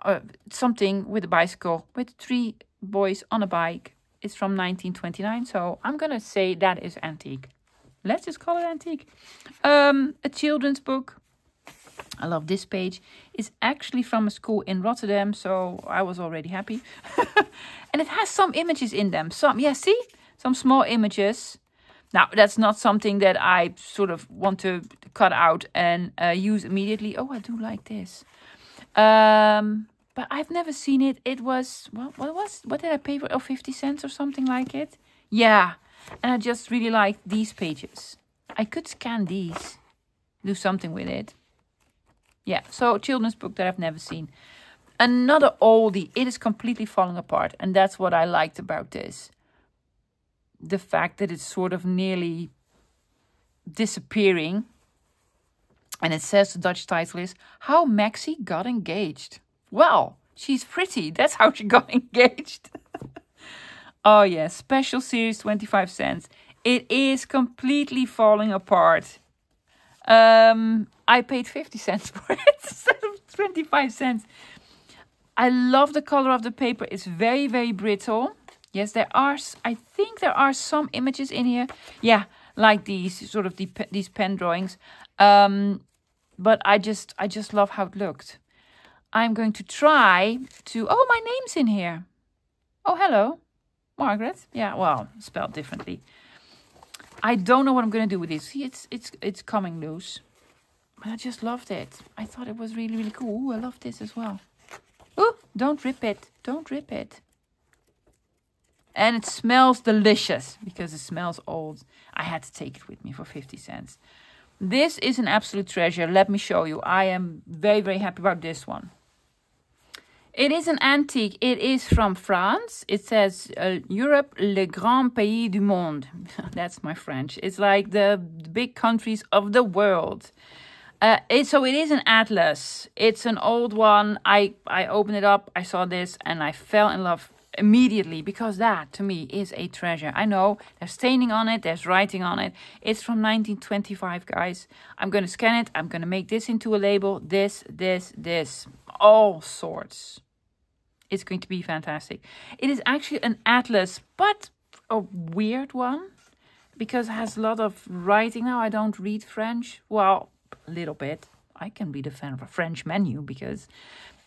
something with a bicycle with 3 boys on a bike. It's from 1929, so I'm going to say that is antique. Let's just call it antique. A children's book. I love this page. It's actually from a school in Rotterdam, so I was already happy. And it has some images in them. See? Some small images. Now, that's not something that I sort of want to cut out and use immediately. Oh, I do like this. But I've never seen it. It was, what did I pay for? Oh, 50 cents or something like it. Yeah. And I just really like these pages. I could scan these, do something with it. Yeah, so children's book that I've never seen. Another oldie. It is completely falling apart. And that's what I liked about this. The fact that it's sort of nearly disappearing. And it says, the Dutch title is, How Maxie Got Engaged. Well, she's pretty. That's how she got engaged. Oh, yeah. Special series, 25 cents. It is completely falling apart. I paid 50 cents for it instead of 25 cents. I love the color of the paper. It's very, very brittle. Yes, I think there are some images in here. Yeah, like these, sort of these pen drawings. But I just love how it looked. I'm going to try to, oh, my name's in here. Oh, hello, Margaret. Yeah, well, spelled differently. I don't know what I'm going to do with this. See, it's coming loose. But I just loved it. I thought it was really, really cool. Ooh, I love this as well. Ooh, don't rip it. Don't rip it. And it smells delicious because it smells old. I had to take it with me for 50 cents. This is an absolute treasure. Let me show you. I am very, very happy about this one. It is an antique. It is from France. It says Europe, le grand pays du monde. That's my French. It's like the big countries of the world. So it is an atlas. It's an old one. I opened it up. I saw this and I fell in love immediately because that to me is a treasure. I know there's staining on it. There's writing on it. It's from 1925, guys. I'm going to scan it. I'm going to make this into a label. This. All sorts. It's going to be fantastic. It is actually an atlas, but a weird one because it has a lot of writing. Now, I don't read French. Well, a little bit. I can read a French menu because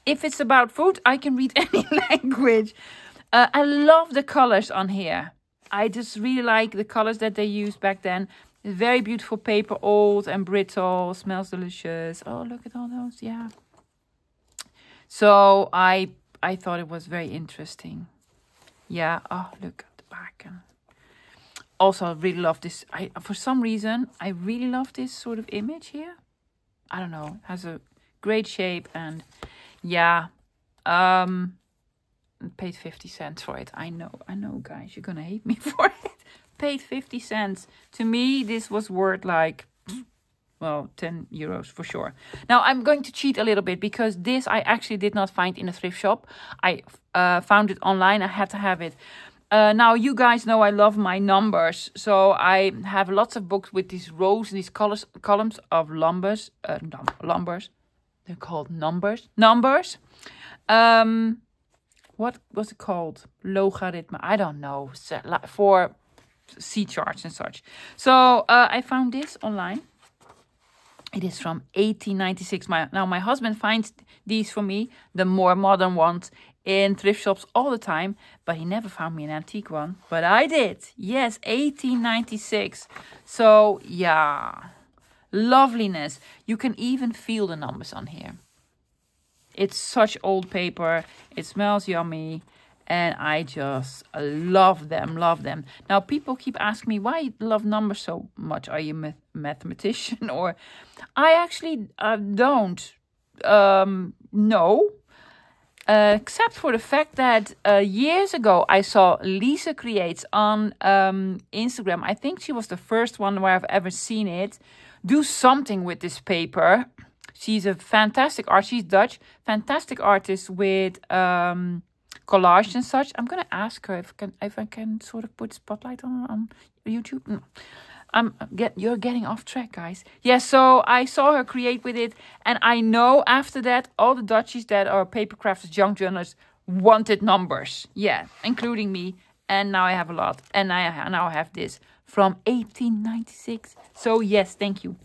if it's about food, I can read any language. I love the colors on here. I just really like the colors that they used back then. Very beautiful paper, old and brittle, smells delicious. Oh, look at all those, yeah. So I thought it was very interesting. Yeah, oh, look at the back. Also, I really love this. For some reason, I really love this sort of image here. I don't know, it has a great shape and yeah. Paid 50 cents for it. I know, guys, you're gonna hate me for it. Paid 50 cents. To me, this was worth like, well, 10 euros for sure. Now, I'm going to cheat a little bit because this I actually did not find in a thrift shop. I found it online. I had to have it. Now, you guys know I love my numbers. So I have lots of books with these rows and these columns of numbers. They're called numbers. What was it called? Logarithm. I don't know. For C charts and such. So I found this online. It is from 1896. Now my husband finds these for me, the more modern ones, in thrift shops all the time. But he never found me an antique one. But I did. Yes, 1896. So yeah, loveliness. You can even feel the numbers on here. It's such old paper. It smells yummy. And I just love them, love them. Now, people keep asking me, why you love numbers so much? Are you a mathematician? Or I actually don't know. Except for the fact that years ago I saw Lisa Creates on Instagram. I think she was the first one where I've ever seen it. Do something with this paper. She's a fantastic artist. She's Dutch. Fantastic artist with collage and such. I'm gonna ask her if I can sort of put spotlight on YouTube. No. You're getting off track, guys. Yeah, so I saw her create with it, and I know after that all the Dutchies that are paper crafters, junk journalists wanted numbers. Yeah, including me. And now I have a lot, and now I have this from 1896. So yes, thank you.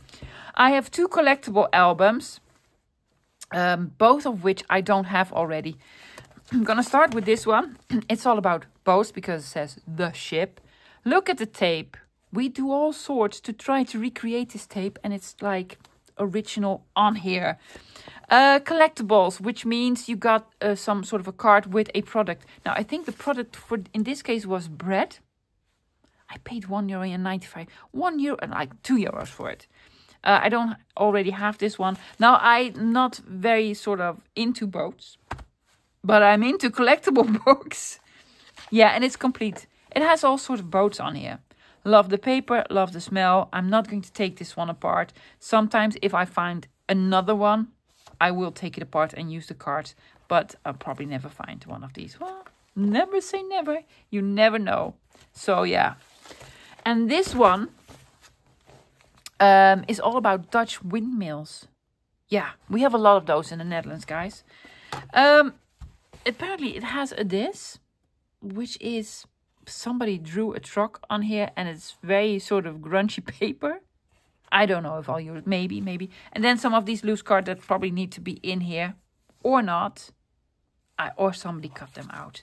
I have 2 collectible albums, both of which I don't have already. I'm gonna start with this one. It's all about boats because it says the ship. Look at the tape. We do all sorts to try to recreate this tape, and it's like original on here. Collectibles, which means you got some sort of a card with a product. Now, I think the product for in this case was bread. I paid €1.95. €1 and like €2 for it. I don't already have this one. Now, I'm not very sort of into boats, but I'm into collectible books. Yeah, and it's complete. It has all sorts of boats on here. Love the paper, love the smell. I'm not going to take this one apart. Sometimes if I find another one, I will take it apart and use the cards. But I'll probably never find one of these. Well, never say never. You never know. So yeah. And this one is all about Dutch windmills. Yeah, we have a lot of those in the Netherlands, guys. Apparently it has this, which is... somebody drew a truck on here, and it's very sort of grungy paper. I don't know if I'll use it. Maybe. And then some of these loose cards that probably need to be in here or not. Or somebody cut them out.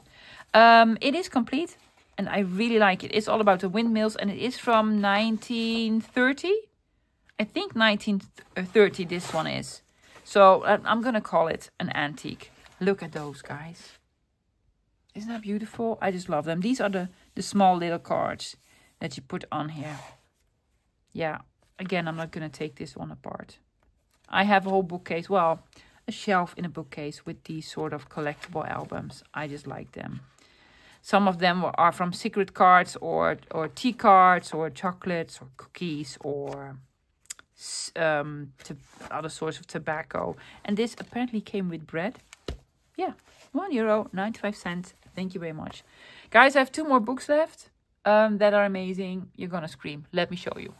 It is complete, and I really like it. It's all about the windmills, and it is from 1930. I think 1930 this one is. So I'm going to call it an antique. Look at those, guys. Isn't that beautiful? I just love them. These are the small little cards that you put on here. Yeah. Again, I'm not going to take this one apart. I have a whole bookcase. Well, a shelf in a bookcase with these sort of collectible albums. I just like them. Some of them are from secret cards or tea cards or chocolates or cookies or other sorts of tobacco. And this apparently came with bread. Yeah. €1.95. Thank you very much. Guys, I have 2 more books left that are amazing. You're going to scream. Let me show you.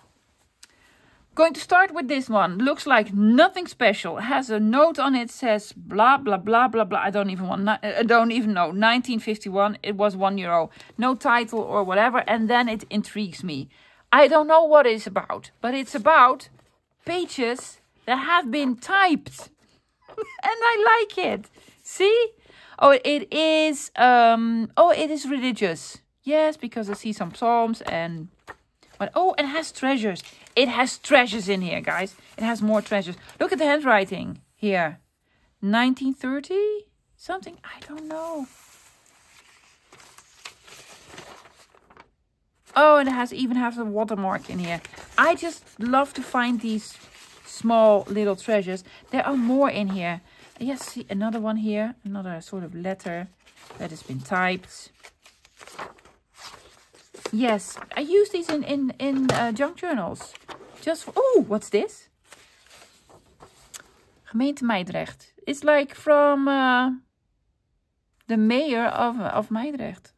Going to start with this one. Looks like nothing special. It has a note on it. Says blah, blah, blah, blah, blah. I don't even know. 1951. It was €1. No title or whatever. And then it intrigues me. I don't know what it's about. But it's about pages that have been typed. And I like it. See? Oh, it is religious. Yes, because I see some psalms and... But, oh, it has treasures. It has treasures in here, guys. It has more treasures. Look at the handwriting here. 1930? Something? I don't know. Oh, and it even has a watermark in here. I just love to find these small little treasures. There are more in here. Yes, see another one here. Another sort of letter that has been typed. Yes, I use these in junk journals. Just for, oh, what's this? Gemeente Meidrecht. It's like from the mayor of Meidrecht.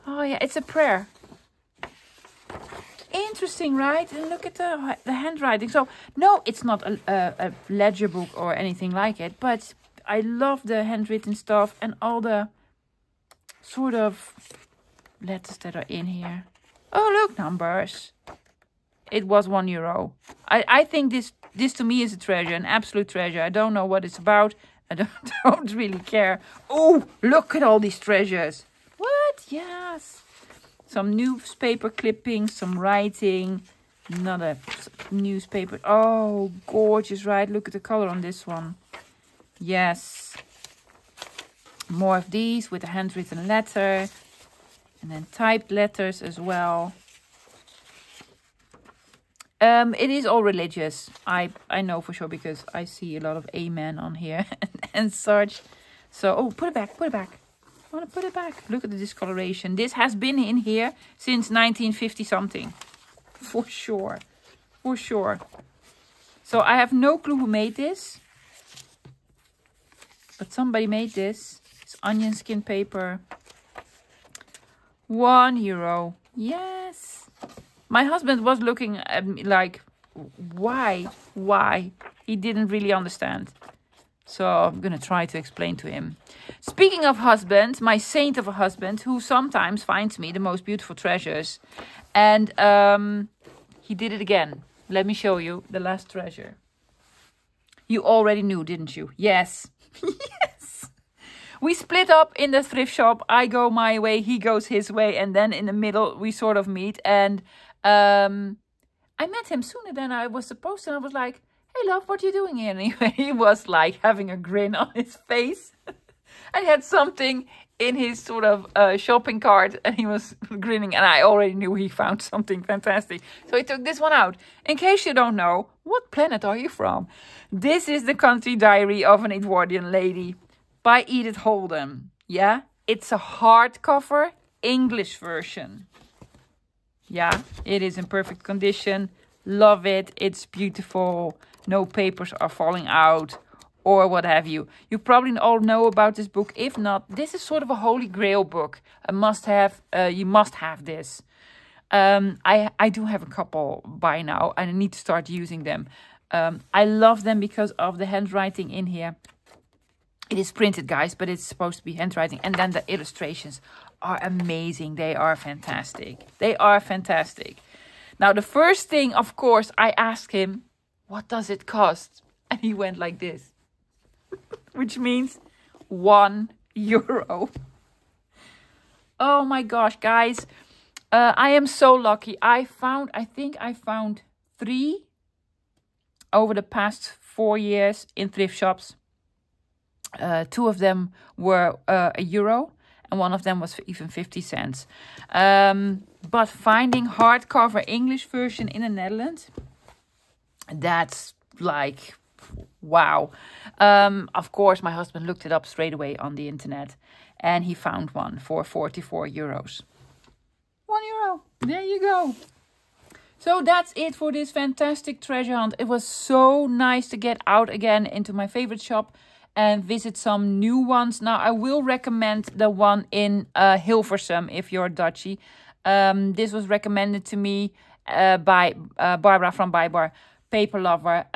Oh yeah, it's a prayer. Interesting, right? And look at the handwriting. So, no, it's not a ledger book or anything like it. But I love the handwritten stuff and all the sort of letters that are in here. Oh, look, numbers. It was €1. I think this to me is a treasure, an absolute treasure. I don't know what it's about. I don't really care. Oh, look at all these treasures. What? Yes. Some newspaper clippings, some writing. Another newspaper. Oh, gorgeous, right? Look at the color on this one. Yes. More of these with a handwritten letter. And then typed letters as well. It is all religious. I know for sure because I see a lot of amen on here and such. So, oh, put it back, put it back. I want to put it back. Look at the discoloration. This has been in here since 1950 something. For sure. For sure. So I have no clue who made this. But somebody made this. It's onion skin paper. €1. Yes. My husband was looking at me like, why? Why? He didn't really understand. So I'm going to try to explain to him. Speaking of husband, my saint of a husband, who sometimes finds me the most beautiful treasures. And he did it again. Let me show you the last treasure. You already knew, didn't you? Yes. Yes. We split up in the thrift shop. I go my way, he goes his way. And then in the middle, we sort of meet. And I met him sooner than I was supposed to. And I was like, hey, love, what are you doing here? And he was like having a grin on his face. And he had something in his sort of shopping cart. And he was grinning. And I already knew he found something fantastic. So he took this one out. In case you don't know, what planet are you from? This is The Country Diary of an Edwardian Lady by Edith Holden. Yeah, it's a hardcover English version. Yeah, it is in perfect condition. Love it. It's beautiful. No papers are falling out or what have you. You probably all know about this book. If not, this is sort of a holy grail book. A must have. You must have this. I do have a couple by now and I need to start using them. I love them because of the handwriting in here. It is printed, guys, but it's supposed to be handwriting. And then the illustrations are amazing. They are fantastic. They are fantastic. Now, the first thing, of course, I asked him, what does it cost? And he went like this, which means €1. Oh my gosh, guys. I am so lucky. I think I found 3 over the past 4 years in thrift shops. 2 of them were €1 and one of them was even 50 cents. But finding hardcover English version in the Netherlands, that's like, wow. Of course, my husband looked it up straight away on the internet and he found one for €44. €1. There you go. So that's it for this fantastic treasure hunt. It was so nice to get out again into my favorite shop and visit some new ones. Now, I will recommend the one in Hilversum if you're Dutchy. This was recommended to me by Barbara from Bybar, Paper Lover.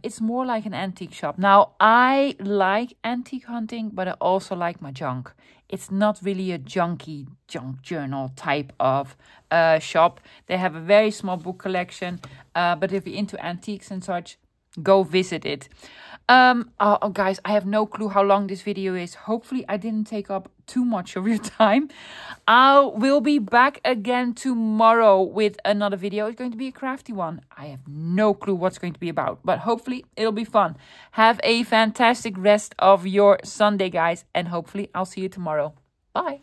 It's more like an antique shop. Now, I like antique hunting, but I also like my junk. It's not really a junky Junkjournal type of shop. They have a very small book collection. But if you're into antiques and such, go visit it. Oh, guys, I have no clue how long this video is. Hopefully, I didn't take up too much of your time. I will be back again tomorrow with another video. It's going to be a crafty one. I have no clue what's going to be about, but hopefully it'll be fun. Have a fantastic rest of your Sunday, guys, and hopefully I'll see you tomorrow. Bye.